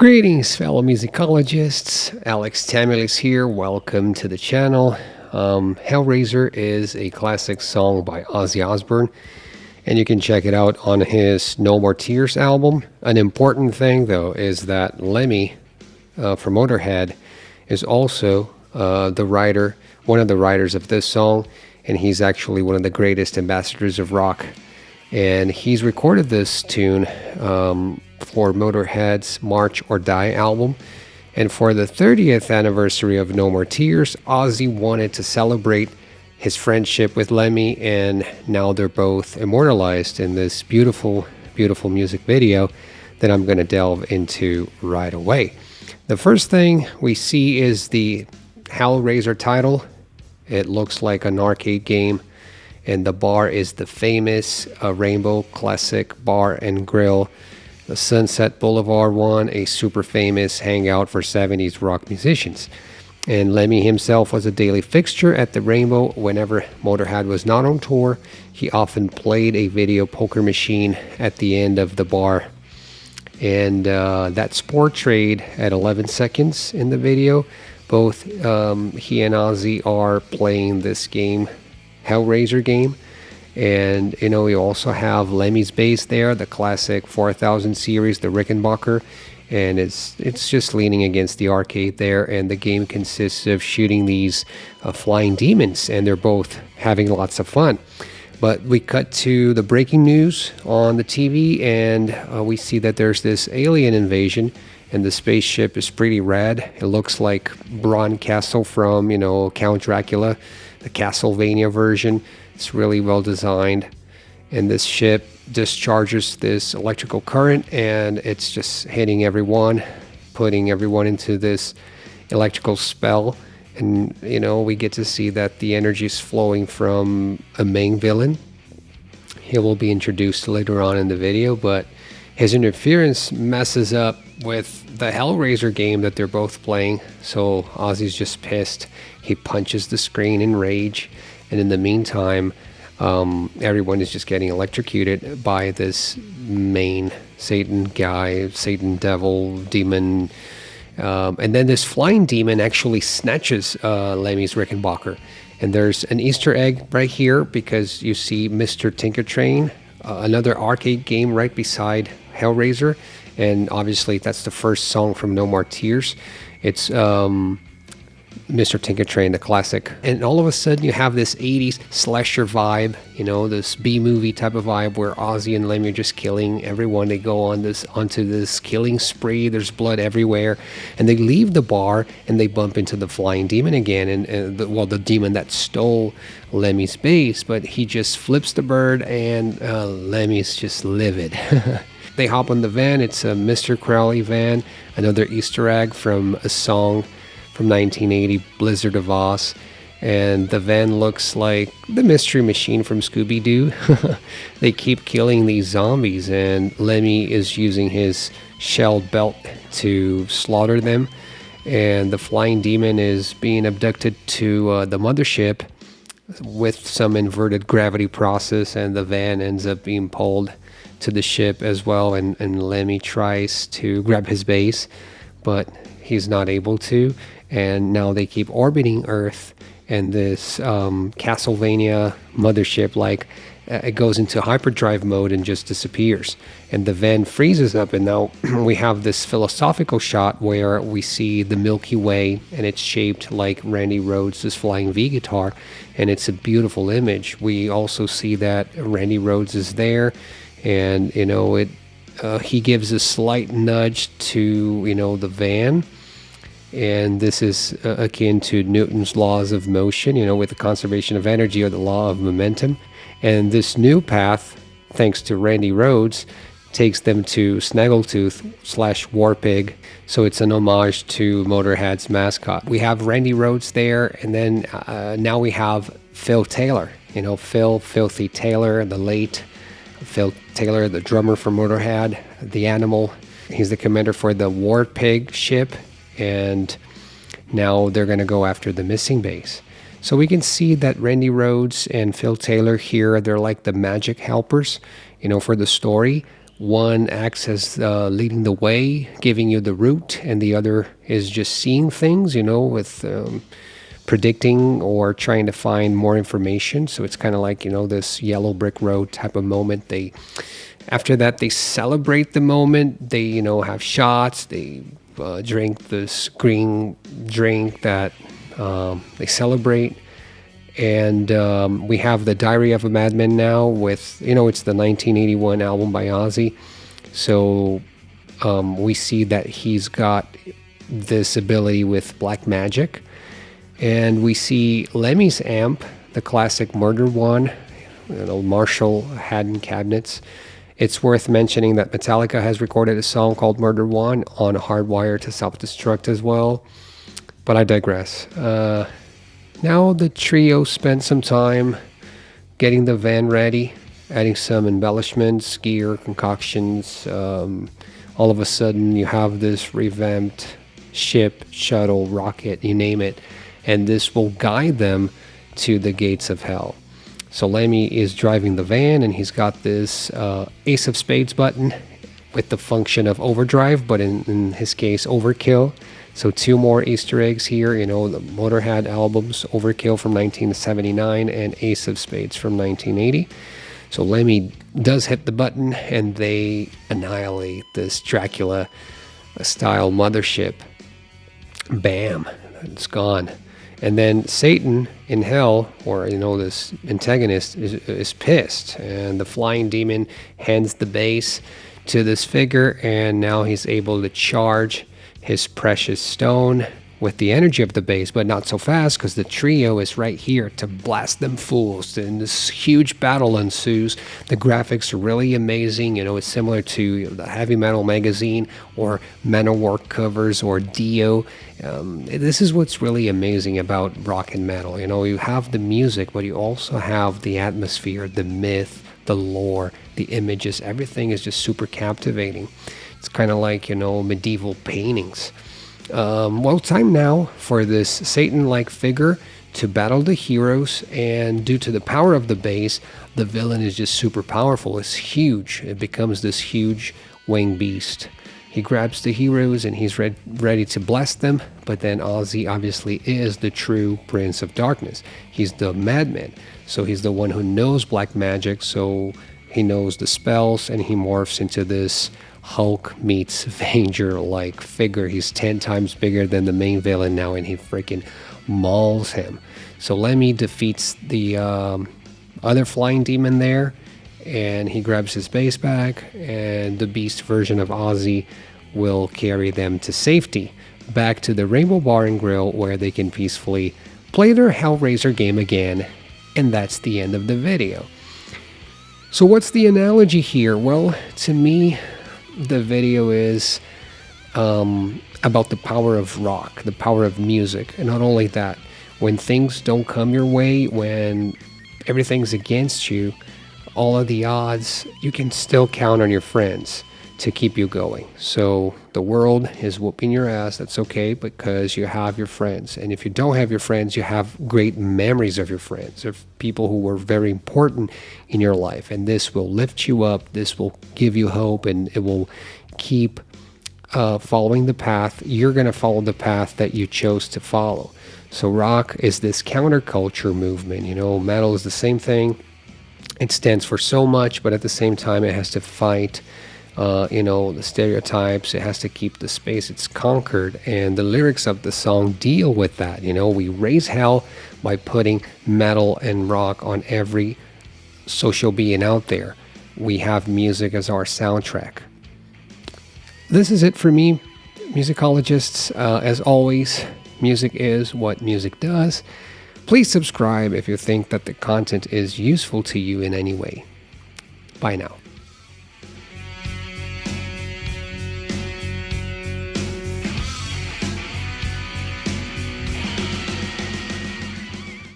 Greetings, fellow musicologists. Alex Tamulis here. Welcome to the channel. Hellraiser is a classic song by Ozzy Osbourne, and you can check it out on his No More Tears album. An important thing, though, is that Lemmy from Motörhead is also one of the writers of this song, and he's actually one of the greatest ambassadors of rock. And he's recorded this tune for Motörhead's March or Die album. And for the 30th anniversary of No More Tears, Ozzy wanted to celebrate his friendship with Lemmy, and now they're both immortalized in this beautiful, beautiful music video that I'm going to delve into right away. The first thing we see is the Hellraiser title. It looks like an arcade game, and the bar is the famous Rainbow Classic Bar and Grill. The Sunset Boulevard one, a super famous hangout for 70s rock musicians. And Lemmy himself was a daily fixture at the Rainbow. Whenever Motörhead was not on tour, he often played a video poker machine at the end of the bar. And that's portrayed at 11 seconds in the video. Both he and Ozzy are playing this game, Hellraiser game. And we also have Lemmy's bass there, the classic 4000 series, the Rickenbacker, and it's just leaning against the arcade there. And the game consists of shooting these flying demons, and they're both having lots of fun. But we cut to the breaking news on the TV, and we see that there's this alien invasion, and the spaceship is pretty rad. It looks like Bron Castle from Count Dracula, the Castlevania version. It's really well designed, and this ship discharges this electrical current, and it's just hitting everyone, putting everyone into this electrical spell. And we get to see that the energy is flowing from a main villain. He will be introduced later on in the video, but his interference messes up with the Hellraiser game that they're both playing. So Ozzy's just pissed. He punches the screen in rage. And in the meantime, everyone is just getting electrocuted by this main Satan guy, Satan devil, demon. And then this flying demon actually snatches Lemmy's Rickenbacker. And there's an Easter egg right here because you see Mr. Tinkertrain, another arcade game right beside Hellraiser. And obviously that's the first song from No More Tears. It's Mr. Tinkertrain, the classic. And all of a sudden you have this 80s slasher vibe, this B-movie type of vibe where Ozzy and Lemmy are just killing everyone. They go onto this killing spree. There's blood everywhere. And they leave the bar and they bump into the flying demon again. And the demon that stole Lemmy's bass, but he just flips the bird and Lemmy's just livid. They hop on the van. It's a Mr. Crowley van, another Easter egg from a song from 1980, Blizzard of Oz. And the van looks like the Mystery Machine from Scooby-Doo. They keep killing these zombies, and Lemmy is using his shelled belt to slaughter them. And the flying demon is being abducted to the mothership with some inverted gravity process, and the van ends up being pulled to the ship as well. And Lemmy tries to grab his bass, but he's not able to. And now they keep orbiting Earth, and this Castlevania mothership, it goes into hyperdrive mode and just disappears. And the van freezes up, and now we have this philosophical shot where we see the Milky Way, and it's shaped like Randy Rhodes' flying V guitar, and it's a beautiful image. We also see that Randy Rhodes is there, and he gives a slight nudge to the van. And this is akin to Newton's laws of motion, with the conservation of energy or the law of momentum. And this new path, thanks to Randy Rhodes, takes them to Snaggletooth/Warpig. So it's an homage to Motörhead's mascot. We have Randy Rhodes there, and then now we have Phil Taylor. Phil Filthy Taylor, the late Phil Taylor, the drummer for Motörhead, the animal. He's the commander for the Warpig ship. And now they're going to go after the missing bass. So we can see that Randy Rhodes and Phil Taylor here, they're like the magic helpers, for the story. One acts as leading the way, giving you the route, and the other is just seeing things, with predicting or trying to find more information. So it's kind of like, this yellow brick road type of moment. After that, they celebrate the moment. They, have shots. They drink this green drink that they celebrate. And we have the Diary of a Madman now with, it's the 1981 album by Ozzy. So we see that he's got this ability with black magic. And we see Lemmy's amp, the classic Murder one, Marshall Haddon cabinets. It's worth mentioning that Metallica has recorded a song called Murder One on Hardwire to Self-Destruct as well. But I digress. Now the trio spent some time getting the van ready, adding some embellishments, gear, concoctions. All of a sudden you have this revamped ship, shuttle, rocket, you name it. And this will guide them to the gates of hell. So Lemmy is driving the van, and he's got this Ace of Spades button with the function of overdrive, but in his case, overkill. So 2 more Easter eggs here, the Motörhead albums, Overkill from 1979 and Ace of Spades from 1980. So Lemmy does hit the button, and they annihilate this Dracula-style mothership. Bam, it's gone. And then Satan in hell, or this antagonist, is pissed, and the flying demon hands the base to this figure, and now he's able to charge his precious stone with the energy of the base, but not so fast, because the trio is right here to blast them fools. And this huge battle ensues. The graphics are really amazing. It's similar to the Heavy Metal magazine or Manowar covers or Dio. This is what's really amazing about rock and metal. You have the music, but you also have the atmosphere, the myth, the lore, the images. Everything is just super captivating. It's kind of like, medieval paintings. Well, time now for this Satan-like figure to battle the heroes, and due to the power of the base, the villain is just super powerful. It's huge. It becomes this huge winged beast. He grabs the heroes and he's ready to bless them, but then Ozzy obviously is the true Prince of Darkness. He's the madman, so he's the one who knows black magic, so he knows the spells, and he morphs into this Hulk meets Avenger-like figure. He's 10 times bigger than the main villain now, and he freaking mauls him. So Lemmy defeats the other flying demon there, and he grabs his base back, and the beast version of Ozzy will carry them to safety, back to the Rainbow Bar and Grill, where they can peacefully play their Hellraiser game again, and that's the end of the video. So what's the analogy here? Well, to me, the video is about the power of rock, the power of music. And not only that, when things don't come your way, when everything's against you, all of the odds, you can still count on your friends to keep you going. So the world is whooping your ass. That's okay, because you have your friends. And if you don't have your friends, you have great memories of your friends, of people who were very important in your life. And this will lift you up. This will give you hope, and it will keep following the path. You're going to follow the path that you chose to follow. So rock is this counterculture movement. Metal is the same thing. It stands for so much, but at the same time, it has to fight the stereotypes. It has to keep the space it's conquered, and the lyrics of the song deal with that. We raise hell by putting metal and rock on every social being out there. We have music as our soundtrack. This is it for me, musicologists. As always, music is what music does. Please subscribe if you think that the content is useful to you in any way. Bye now.